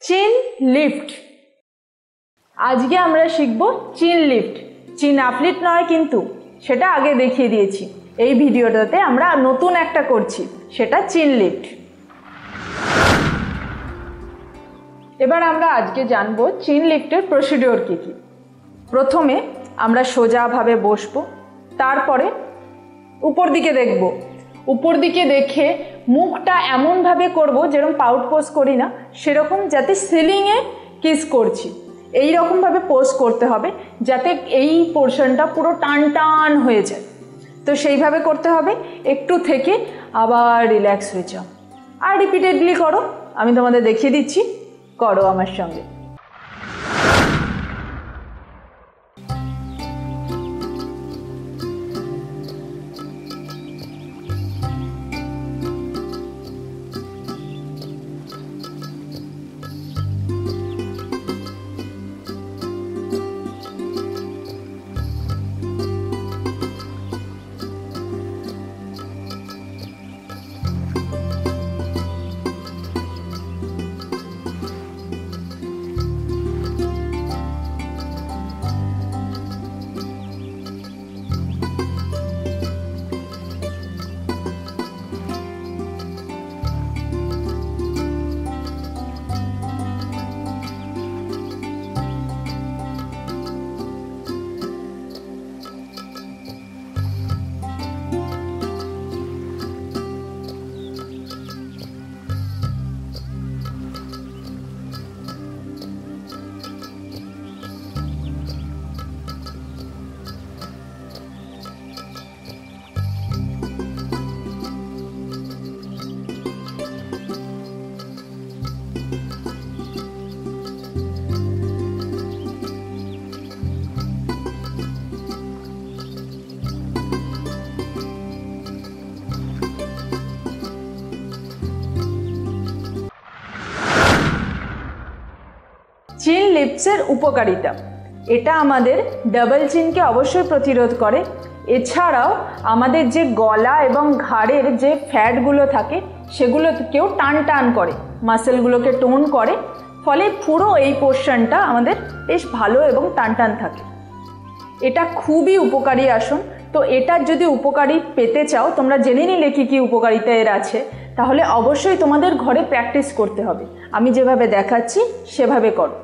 চিন লিফট। আজকে আমরা শিখব চিন লিফট। চিন আপলিফট নয়, কিন্তু সেটা আগে দেখিয়ে দিয়েছি। এই ভিডিওটাতে আমরা নতুন একটা করছি, সেটা চিন লিফট। এবার আমরা আজকে জানবো চিন লিফটের প্রসিডিওর কী কী। প্রথমে আমরা সোজাভাবে বসবো, তারপরে উপর দিকে দেখব। উপর দিকে দেখে মুখটা এমনভাবে করব যেরকম পাউট পোজ করি না, সেরকম, যাতে সিলিংয়ে কিস করছি। এই রকমভাবে পোজ করতে হবে যাতে এই পোর্শনটা পুরো টান টান হয়ে যায়। তো সেইভাবে করতে হবে। একটু থেকে আবার রিল্যাক্স হয়ে যাও, আর রিপিটেডলি করো। আমি তোমাদের দেখিয়ে দিচ্ছি, করো আমার সঙ্গে। চিন লিফটসের উপকারিতা, এটা আমাদের ডাবল চিনকে অবশ্যই প্রতিরোধ করে। এছাড়াও আমাদের যে গলা এবং ঘাড়ের যে ফ্যাটগুলো থাকে সেগুলোকেও টান টান করে, মাসেলগুলোকে টোন করে, ফলে পুরো এই পোর্শনটা আমাদের বেশ ভালো এবং টান টান থাকে। এটা খুবই উপকারী আসন। তো এটার যদি উপকারী পেতে চাও, তোমরা জেনে নিলে কী কী উপকারিতা এর আছে, তাহলে অবশ্যই তোমাদের ঘরে প্র্যাকটিস করতে হবে। আমি যেভাবে দেখাচ্ছি সেভাবে করো।